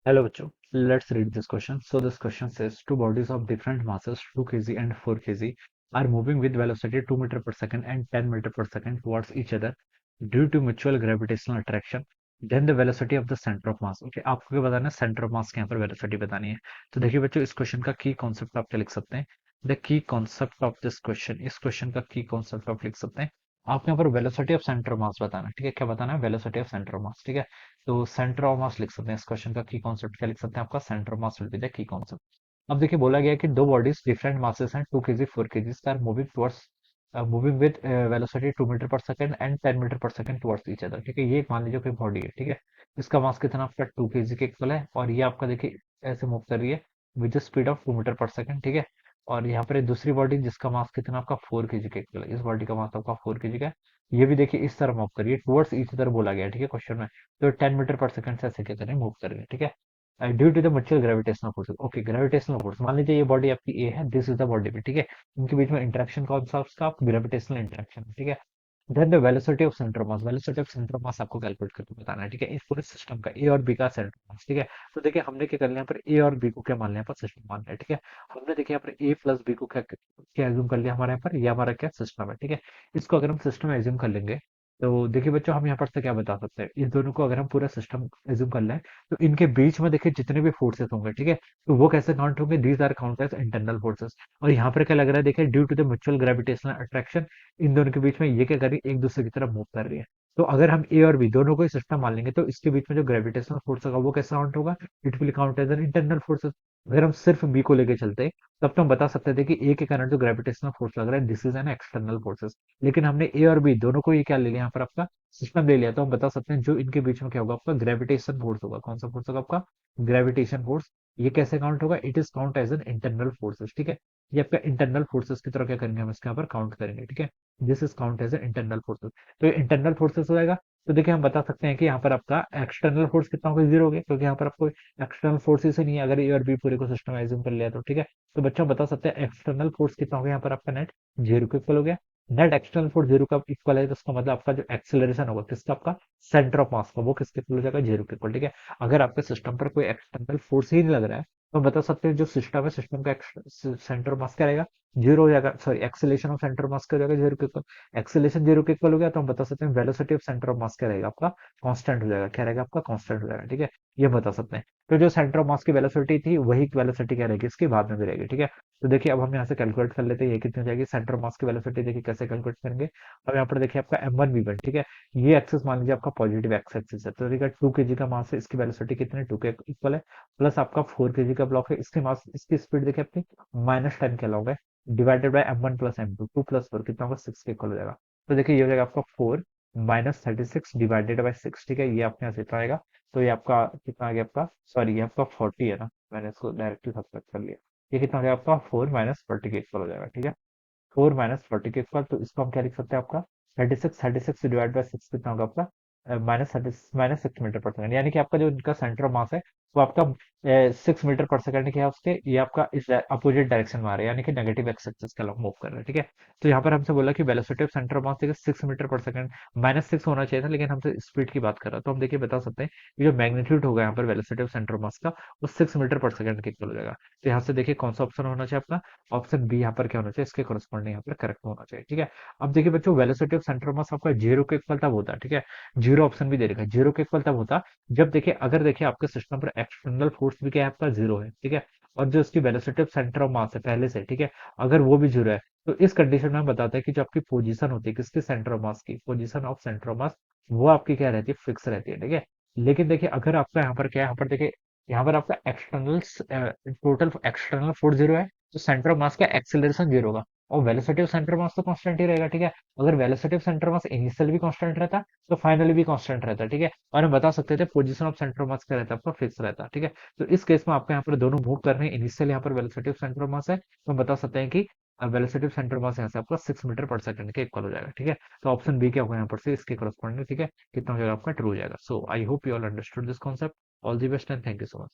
Hello, Bacho. Let's read this question. So this question says two bodies of different masses, 2 kg and 4 kg, are moving with velocity 2 meter per second and 10 meter per second towards each other due to mutual gravitational attraction. Then the velocity of the center of mass. Okay, आपको क्या बताना है? Centre of mass के यहाँ पर velocity बतानी है. तो देखिए बच्चों, इस क्वेश्चन का की कॉन्सेप्ट आप क्या लिख सकते हैं? The key concept of this question, इस क्वेश्चन का की कॉन्सेप्ट आप लिख सकते हैं. आपको यहाँ पर velocity of centre of mass बताना है. ठीक है, क्या बताना है? Velocity of centre of mass. ठीक है, तो सेंटर ऑफ मास लिख सकते हैं. इस क्वेश्चन का की कॉन्सेप्ट क्या लिख सकते हैं? आपका centre of mass will be the key concept. अब देखिए बोला गया है कि दो बॉडीज डिफरेंट मासेस हैं, 2 kg 4 kg are moving towards moving with velocity 2 metre per second and 10 metre per second towards each other. ठीक है, ये मान लीजिए कोई बॉडी है. ठीक है, इसका मास कितना आपका 2 केजी के इक्वल है और ये आपका देखिए ऐसे मूव कर रही है with the speed of 2 metre per second. ठीक है, और यहाँ पर एक दूसरी बॉडी जिसका मास कितना आपका 4 केजी के इक्वल है. इस बॉडी का मास आपका 4 केजी का है. ये भी देखिए इस तरह मूव करिए टुवर्ड्स ईच अदर बोला गया है. ठीक है, क्वेश्चन में तो 10 मीटर पर सेकंड से ऐसे क्या करें? मूव करेंगे. ठीक है, due to the mutual gravitational force. Okay, gravitational force मान लीजिए ये बॉडी आपकी ए है, this is the body B. ठीक है, इनके बीच में इंटरेक्शन कौन सा? उसका ग्रेविटेशनल इंटरेक्शन. ठीक है, then the velocity of centre mass. Velocity of centre mass आपको कैलकुलेट करके बताना है. ठीक है, इस पूरे सिस्टम का ए और बी का सेंटर मास. ठीक है, तो देखिए हमने क्या कर लिया यहाँ पर? ए और बी को क्या मान लिया? यहाँ पर सिस्टम मान लिया. ठीक है, हमने देखिए यहाँ पर ए प्लस बी को क्या क्या एज्यूम कर लिया हमारे यहाँ पर? ये हमारा क्या सिस्टम है. ठीक है, इसको अगर हम सिस्टम एज्यूम कर लेंगे तो देखिए बच्चों, हम यहाँ पर से क्या बता सकते हैं? इस दोनों को अगर हम पूरा सिस्टम एज्यूम कर लें तो इनके बीच में देखिए जितने भी फोर्सेस होंगे, ठीक है, तो वो कैसे काउंट होंगे? These are count as internal forces. और यहाँ पर क्या लग रहा है? देखिए due to the mutual gravitational attraction, इन दोनों के बीच में ये क्या कर रही है? एक दूसरे की तरफ मूव कर रही है. तो अगर हम ए और बी दोनों को ही सिस्टम मान लेंगे तो इसके बीच में जो ग्रेविटेशनल फोर्स होगा वो कैसे काउंट होगा? It will count as an internal forces. अगर हम सिर्फ बी को लेके चलते तब तो हम बता सकते थे कि ए के कारण जो ग्रेविटेशनल फोर्स लग रहा है this is an external forces. लेकिन हमने ए और बी दोनों को ही क्या ले लिया यहाँ पर? आपका सिस्टम ले लिया, तो हम बता सकते हैं जो इनके बीच में क्या होगा? आपका ग्रेविटेशन फोर्स होगा. कौन सा फोर्स होगा? आपका ग्रेविटेशन फोर्स. ये कैसे काउंट होगा? It is count as an internal forces. ठीक है, ये आपका इंटरनल फोर्सेस की तरह क्या करेंगे? हम इसके यहाँ पर काउंट करेंगे. ठीक है, this is count as an internal forces. तो ये इंटरनल फोर्सेस हो जाएगा. तो देखिए हम बता सकते हैं कि यहाँ पर आपका एक्सटर्नल फोर्स कितना होगा? जीरो हो गया, क्योंकि यहाँ पर आपको एक्सटर्नल फोर्सेस ही नहीं है अगर ए और बी पूरे को सिस्टम एज्यूम कर लिया तो. ठीक है, तो बच्चों बता सकते हैं एक्सटर्नल फोर्स कितना हो गया यहाँ पर? आपका नेट जीरो के इक्वल हो गया. नेट एक्सटर्नल फोर्स जीरो का इक्वल है तो इसका मतलब आपका जो एक्सेलरेशन होगा किसका? आपका सेंटर ऑफ मास का, वो किसके इक्वल हो जाएगा? जीरो के इक्वल. ठीक है, अगर आपके सिस्टम पर कोई एक्सटर्नल फोर्स ही नहीं लग रहा है तो हम बता सकते हैं जो सिस्टम है, सिस्टम का सेंटर ऑफ मास क्या रहेगा? जीरो हो जाएगा. Sorry, acceleration of centre of mass क्या हो जाएगा? जीरो के इक्वल. एक्सेलेरेशन जीरो के इक्वल हो गया तो हम बता सकते हैं velocity of centre of mass क्या रहेगा? आपका कांस्टेंट हो जाएगा. क्या रहेगा? आपका कांस्टेंट हो जाएगा. ठीक है, ये बता सकते हैं. तो जो सेंटर ऑफ मास की वेलोसिटी थी वही वेलोसिटी क्या रहेगी? इसकी बाद में भी रहेगी. ठीक है, तो देखिए अब हम यहाँ से कैलकुलेट कर लेते हैं ये कितनी हो जाएगी सेंटर ऑफ मास की वेलोसिटी. देखिए कैसे कैलकुलेट करेंगे. अब यहाँ पर देखिए आपका m1 v1. ठीक है, ये एक्सिस मान लीजिए आपका पॉजिटिव एक्स एक्सिस है, तो देखिए 2 केजी का मास है, इसकी वेलोसिटी कितनी? 2 के इक्वल है. प्लस आपका 4 केजी का ब्लॉक है, इसके मास इसकी स्पीड देखिए अपनी -10 के अलॉन्ग है, divided by m1 plus m2. 2 plus 4 कितना होगा? 6 के इक्वल हो जाएगा. तो देखिए ये हो जाएगा आपका 4 -36 डिवाइडेड बाय 6. ठीक है, ये आपके यहाँ से इतना आएगा. तो ये आपका कितना आ गया? आपका सॉरी, ये आपका 40 है ना, मैंने इसको डायरेक्टली सब्ट्रैक्ट कर लिया. ये कितना हो गया आपका? 4 - 40 के इक्वल हो जाएगा. ठीक है, 4 - 40 के इक्वल, तो इसको हम क्या लिख सकते हैं? आपका 36 डिवाइड बाय 6 कितना होगा? आपका -6 मीटर पर सेकंड. यानी कि आपका जो इनका सेंटर ऑफ मास है वो आपका 6 मीटर पर सेकंड क्या है उसके? ये आपका इस अपोजिट डायरेक्शन में आ रहा है, यानी कि नेगेटिव एक्स एक्सिस के अलॉन्ग मूव कर रहा है. ठीक है, तो यहाँ पर हमसे बोला कि velocity of centre of mass देखिए 6 मीटर पर सेकंड. -6 होना चाहिए था लेकिन हमसे स्पीड की बात कर रहा है, तो हम देखिए बता सकते हैं कि जो मैग्नीट्यूड होगा यहाँ पर velocity of centre of mass का वो 6 मीटर पर सेकंड के इक्वल हो जाएगा. तो यहाँ से देखिए कौन सा ऑप्शन होना चाहिए आपका? ऑप्शन बी यहाँ पर क्या होना चाहिए? इसके करस्पॉन्डिंग यहाँ पर करेक्ट होना चाहिए. ठीक है, अब देखिए बच्चों velocity of centre of mass आपका जीरो के इक्वल तब होता है. ठीक है, जीरो ऑप्शन भी दे रखा है. जीरो के इक्वल तब होता जब देखिए अगर देखिए आपके सिस्टम पर एक्सटर्नल फोर्स भी क्या है? आपका जीरो है. ठीक है, और जो इसकी velocity of centre of mass है पहले से, ठीक है, अगर वो भी जीरो है तो इस कंडीशन में हम बताते हैं कि जो आपकी पोजीशन होती है किसकी? सेंटर ऑफ मास की. Position of centre of mass वो आपकी क्या रहती है? फिक्स रहती है. ठीक है, लेकिन देखिए अगर आपका यहाँ पर क्या है? यहाँ पर देखिए यहाँ पर आपका external total external force zero है तो सेंटर ऑफ मास का एक्सेलरेशन जीरो होगा और वेलोसिटी ऑफ सेंटर मास तो कांस्टेंट ही रहेगा. ठीक है, अगर velocity of centre mass initial भी कांस्टेंट रहता तो फाइनली भी कांस्टेंट रहता. ठीक है, और हम बता सकते थे पोजीशन ऑफ सेंटर मास क्या रहता है? आपका फिक्स रहता. ठीक है, तो इस केस में आपको यहाँ पर दोनों मूव कर रहे हैं. इनिशियल यहाँ पर वेलोसिटी ऑफ सेंटर मास है तो हम बता सकते हैं कि वेलोसिटी ऑफ सेंटर मास यहाँ से आपका 6 मीटर पर सेकंड के इक्वल हो जाएगा. ठीक है, तो ऑप्शन बी क्या होगा यहाँ पर से? इसके करस्पॉन्डिंग. ठीक है, कितना हो जाएगा? आपका ट्रू हो जाएगा. So I hope you all understood this concept. All the best and thank you so much.